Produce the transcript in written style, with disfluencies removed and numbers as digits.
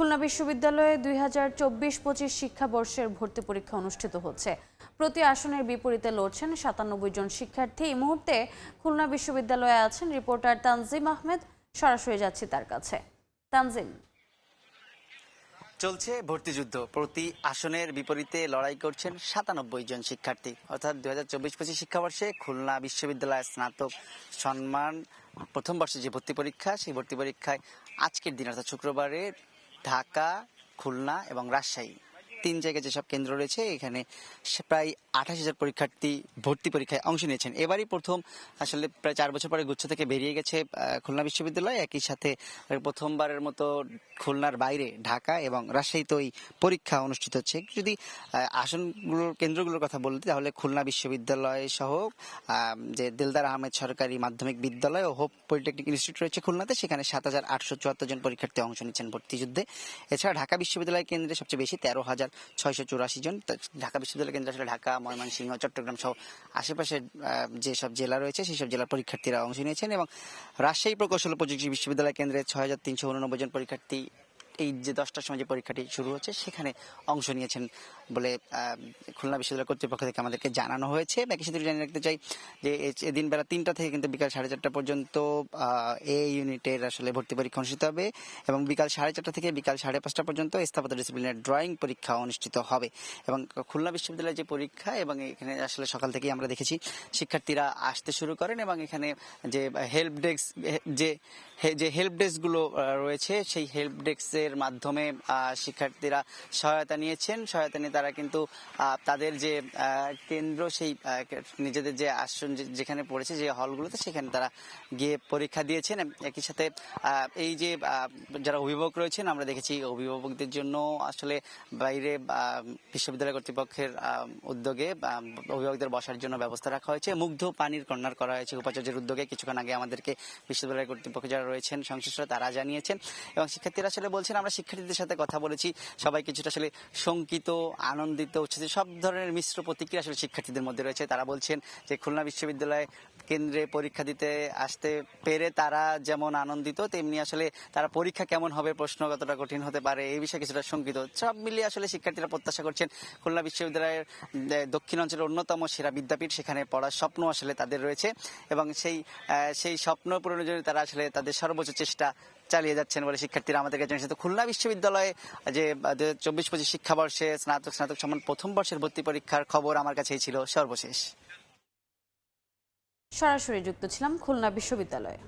খুলনা বিশ্ববিদ্যালয়ে 2024-25 শিক্ষাবর্ষের ভর্তি পরীক্ষা অনুষ্ঠিত হচ্ছে। প্রতি আসনের বিপরীতে লড়ছেন 97 জন শিক্ষার্থী। এই মুহূর্তে খুলনা বিশ্ববিদ্যালয়ে আছেন রিপোর্টার তানজিম আহমেদ। সরাসরি যাচ্ছি তার কাছে। তানজিম, চলছে ভর্তিযুদ্ধ। প্রতি আসনের বিপরীতে লড়াই করছেন 97 জন শিক্ষার্থী। অর্থাৎ 2024-25 শিক্ষাবর্ষে খুলনা বিশ্ববিদ্যালয়ের স্নাতক সম্মান প্রথম বর্ষে যে ভর্তি পরীক্ষা, সেই ভর্তি পরীক্ষায় আজকের দিন অর্থাৎ শুক্রবারে ঢাকা, খুলনা এবং রাজশাহী 3 জায়গায় যেসব কেন্দ্র রয়েছে, এখানে প্রায় 28,000 পরীক্ষার্থী ভর্তি পরীক্ষায় অংশ নিয়েছেন। এবারই প্রথম আসলে প্রায় 4 বছর পরে গুচ্ছ থেকে বেরিয়ে গেছে খুলনা বিশ্ববিদ্যালয়। একই সাথে প্রথমবারের মতো খুলনার বাইরে ঢাকা এবং রাজশাহীতে ওই পরীক্ষা অনুষ্ঠিত হচ্ছে। যদি আসনগুলোর কেন্দ্রগুলোর কথা বলতে, তাহলে খুলনা বিশ্ববিদ্যালয় সহ যে দিলদার আহমেদ সরকারি মাধ্যমিক বিদ্যালয় ও হোপ পলিটেকনিক ইনস্টিটিউট রয়েছে খুলনাতে, সেখানে 7,874 জন পরীক্ষার্থী অংশ নিচ্ছেন ভর্তিযুদ্ধে। এছাড়া ঢাকা বিশ্ববিদ্যালয় কেন্দ্রে সবচেয়ে বেশি 13,684 জন। ঢাকা বিশ্ববিদ্যালয় কেন্দ্রে আসলে ঢাকা, ময়মনসিংহ, চট্টগ্রাম সহ আশেপাশের যেসব জেলা রয়েছে সেই সব জেলার পরীক্ষার্থীরা অংশ নিয়েছেন। এবং রাজশাহী প্রকৌশল ও প্রযুক্তি বিশ্ববিদ্যালয় কেন্দ্রে 6,389 জন পরীক্ষার্থী এই যে 10টার সময় যে পরীক্ষাটি শুরু হচ্ছে সেখানে অংশ নিয়েছেন বলে খুলনা বিশ্ববিদ্যালয় কর্তৃপক্ষ থেকে আমাদেরকে জানানো হয়েছে। একই সাথে জানিয়ে রাখতে চাই যে এদিন বেলা 3টা থেকে কিন্তু বিকাল 4:30 পর্যন্ত এ ইউনিটের আসলে ভর্তি পরীক্ষা অনুষ্ঠিত হবে এবং বিকাল 4:30 থেকে বিকাল 5:30 পর্যন্ত স্থাপত্য ডিসিপ্লিনের ড্রয়িং পরীক্ষা অনুষ্ঠিত হবে। এবং খুলনা বিশ্ববিদ্যালয়ের যে পরীক্ষা, এবং এখানে আসলে সকাল থেকেই আমরা দেখেছি শিক্ষার্থীরা আসতে শুরু করেন এবং এখানে যে হেল্প ডেস্কগুলো রয়েছে, সেই হেল্প ডেস্কের মাধ্যমে শিক্ষার্থীরা সহায়তা নিয়েছেন। সহায়তা নিয়ে তারা কিন্তু তাদের যে কেন্দ্র, সেই নিজেদের যে আসন যেখানে পড়েছে, যে হলগুলোতে, সেখানে তারা গিয়ে পরীক্ষা দিয়েছেন। একই সাথে এই যে যারা অভিভাবক রয়েছেন, আমরা দেখেছি অভিভাবকদের জন্য আসলে বাইরে বিশ্ববিদ্যালয় কর্তৃপক্ষের উদ্যোগে অভিভাবকদের বসার জন্য ব্যবস্থা রাখা হয়েছে। মুগ্ধ পানির কর্নার করা হয়েছে উপাচার্যের উদ্যোগে। কিছুক্ষণ আগে আমাদেরকে বিশ্ববিদ্যালয় কর্তৃপক্ষ যারা রয়েছেন সংশ্লিষ্ট তারা জানিয়েছেন। এবং শিক্ষার্থীরা আসলে বলছেন, আমরা শিক্ষার্থীদের সাথে কথা বলেছি, সবাই কিছুটা আসলে শঙ্কিত, আনন্দিত, উচ্ছ্বসিত, সব ধরনের মিশ্র প্রতিক্রিয়া আসলে শিক্ষার্থীদের মধ্যে রয়েছে। তারা বলছেন যে খুলনা বিশ্ববিদ্যালয় কেন্দ্রে পরীক্ষা দিতে আসতে পেরে তারা যেমন আনন্দিত, তেমনি আসলে তারা পরীক্ষা কেমন হবে, প্রশ্ন কতটা কঠিন হতে পারে, এই বিষয়ে কিছুটা শঙ্কিত। সব মিলিয়ে আসলে শিক্ষার্থীরা প্রত্যাশা করছেন খুলনা বিশ্ববিদ্যালয়ের দক্ষিণ অঞ্চলের অন্যতম সেরা বিদ্যাপীঠ, সেখানে পড়ার স্বপ্ন আসলে তাদের রয়েছে এবং সেই স্বপ্ন পূরণের জন্য তারা আসলে তাদের সর্বোচ্চ চেষ্টা চালিয়ে যাচ্ছেন বলে শিক্ষার্থীরা আমাদেরকে জানিয়েছে। তো খুলনা বিশ্ববিদ্যালয়ে যে 2024-25 শিক্ষাবর্ষে স্নাতক সম্মান প্রথম বর্ষের ভর্তি পরীক্ষার খবর আমার কাছেই ছিল সর্বশেষ। সরাসরি যুক্ত ছিলাম খুলনা বিশ্ববিদ্যালয়ে।